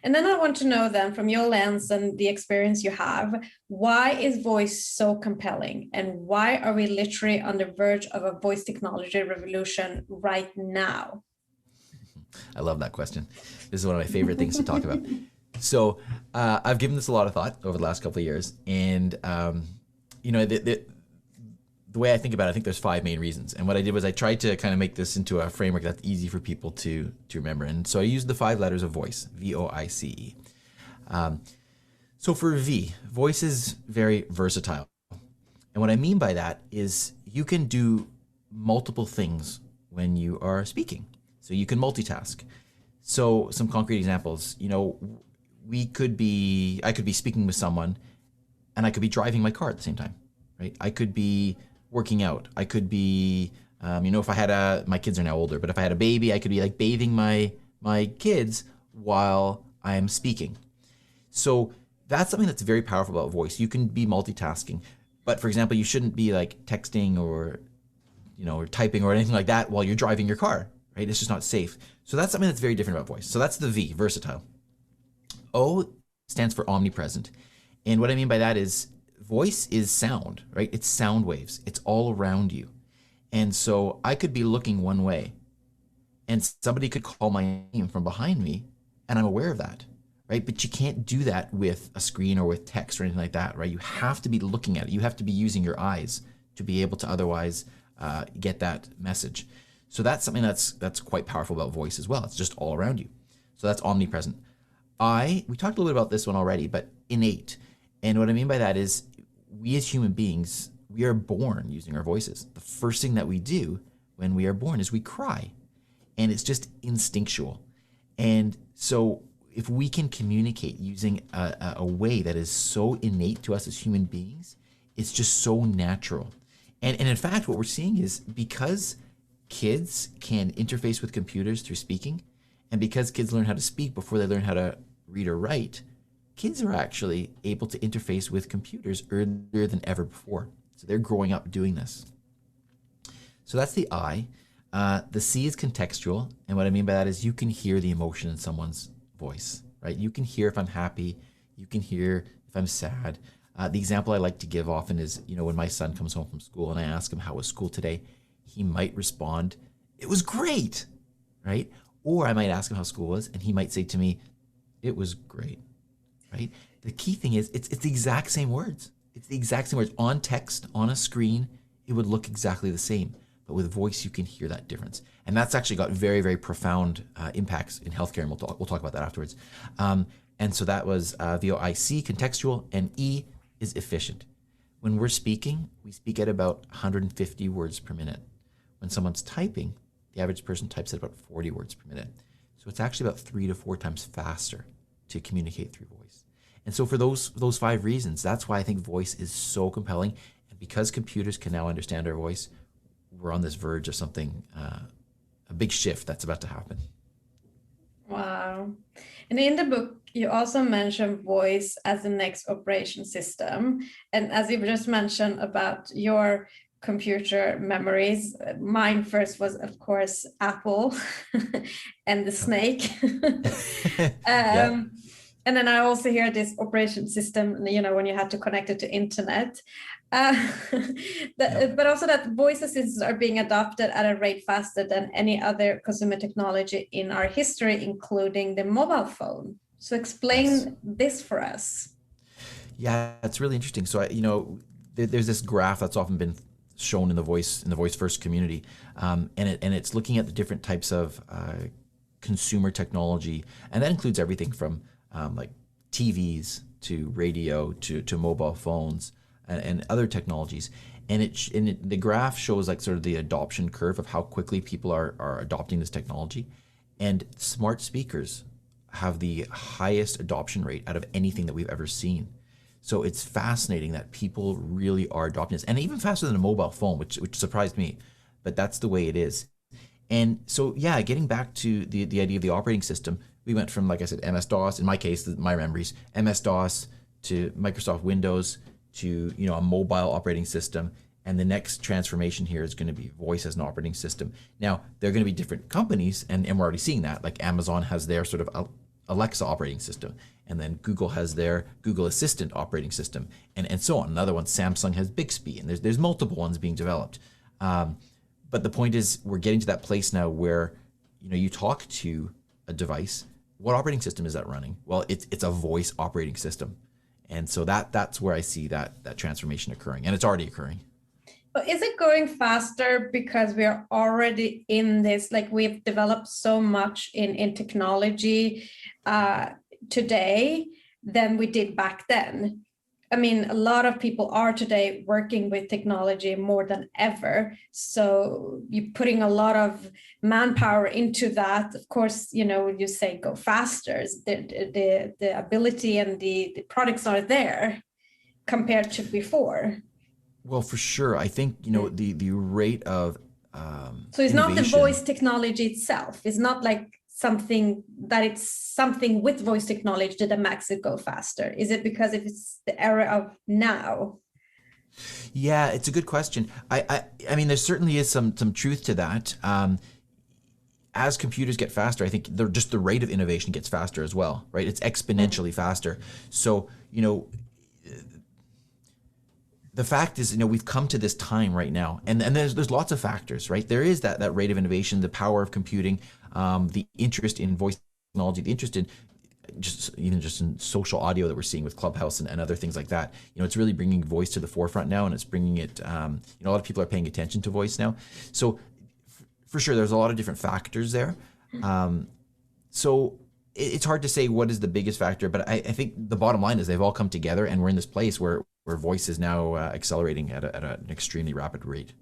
And then I want to know then, from your lens and the experience you have, why is voice so compelling? And why are we literally on the verge of a voice technology revolution right now? I love that question. This is one of my favorite things to talk about. So I've given this a lot of thought over the last couple of years. And, the way I think about it, I think there's 5 main reasons. And what I did was I tried to kind of make this into a framework that's easy for people to remember. And so I used the 5 letters of voice, VOICE. So for V, voice is very versatile. And what I mean by that is you can do multiple things when you are speaking. So you can multitask. So some concrete examples, I could be speaking with someone and I could be driving my car at the same time, right? I could be working out. I could be, if I had my kids are now older, but if I had a baby, I could be like bathing my kids while I'm speaking. So that's something that's very powerful about voice. You can be multitasking, but for example, you shouldn't be like texting or typing or anything like that while you're driving your car, right? It's just not safe. So that's something that's very different about voice. So that's the V, versatile. O stands for omnipresent. And what I mean by that is voice is sound, right? It's sound waves. It's all around you. And so I could be looking one way and somebody could call my name from behind me and I'm aware of that, right? But you can't do that with a screen or with text or anything like that, right? You have to be looking at it. You have to be using your eyes to be able to otherwise get that message. So that's something that's quite powerful about voice as well. It's just all around you. So that's omnipresent. We talked a little bit about this one already, but innate. And what I mean by that is we as human beings, we are born using our voices. The first thing that we do when we are born is we cry. And it's just instinctual. And so if we can communicate using a way that is so innate to us as human beings, it's just so natural. And in fact, what we're seeing is because kids can interface with computers through speaking, and because kids learn how to speak before they learn how to read or write, kids are actually able to interface with computers earlier than ever before. So they're growing up doing this. So that's the I. The C is contextual. And what I mean by that is you can hear the emotion in someone's voice, right? You can hear if I'm happy. You can hear if I'm sad. The example I like to give often is, when my son comes home from school and I ask him, how was school today? He might respond, it was great, right? Or I might ask him how school was and he might say to me, it was great. Right? The key thing is it's the exact same words. It's the exact same words. On text, on a screen, it would look exactly the same. But with voice, you can hear that difference. And that's actually got very, very profound impacts in healthcare, and we'll talk about that afterwards. And so that was VOIC, contextual, and E is efficient. When we're speaking, we speak at about 150 words per minute. When someone's typing, the average person types at about 40 words per minute. So it's actually about 3 to 4 times faster to communicate through voice. And so for those 5 reasons, that's why I think voice is so compelling. And because computers can now understand our voice, we're on this verge of something, a big shift that's about to happen. Wow. And in the book, you also mention voice as the next operation system. And as you just mentioned about your computer memories, mine first was, of course, Apple and the snake. Yeah. And then I also hear this operation system, when you had to connect it to internet. But also that voice assistants are being adopted at a rate faster than any other consumer technology in our history, including the mobile phone. So explain this for us. Yeah, it's really interesting. So, there's this graph that's often been shown in the voice first community, and it's looking at the different types of consumer technology, and that includes everything from like TVs to radio to mobile phones and other technologies. And the graph shows like sort of the adoption curve of how quickly people are adopting this technology. And smart speakers have the highest adoption rate out of anything that we've ever seen. So it's fascinating that people really are adopting this, and even faster than a mobile phone, which surprised me, but that's the way it is. And so, yeah, getting back to the idea of the operating system, we went from, like I said, MS-DOS, in my case, my memories, MS-DOS to Microsoft Windows to, a mobile operating system. And the next transformation here is going to be voice as an operating system. Now, there are going to be different companies, and we're already seeing that. Like Amazon has their sort of Alexa operating system. And then Google has their Google Assistant operating system, and so on. Another one, Samsung has Bixby, and there's multiple ones being developed. But the point is, we're getting to that place now where, you talk to a device. What operating system is that running? Well, it's a voice operating system. And so that's where I see that transformation occurring, and it's already occurring. But is it going faster because we are already in this, like we've developed so much in technology today than we did back then? I mean, a lot of people are today working with technology more than ever. So you're putting a lot of manpower into that. Of course, you say go faster. The ability and the products are there compared to before. Well, for sure. I think, the rate of so it's innovation. Not the voice technology itself. It's not like it's something with voice technology that makes it go faster. Is it because if it's the era of now? Yeah, it's a good question. I mean, there certainly is some truth to that. As computers get faster, I think just the rate of innovation gets faster as well, right? It's exponentially faster. So, the fact is, we've come to this time right now, and there's lots of factors, right? There is that rate of innovation, the power of computing, the interest in voice technology, the interest in just in social audio that we're seeing with Clubhouse and other things like that. It's really bringing voice to the forefront now, and it's bringing it. A lot of people are paying attention to voice now. So for sure, there's a lot of different factors there. So it's hard to say what is the biggest factor, but I think the bottom line is they've all come together, and we're in this place where voice is now accelerating at an extremely rapid rate.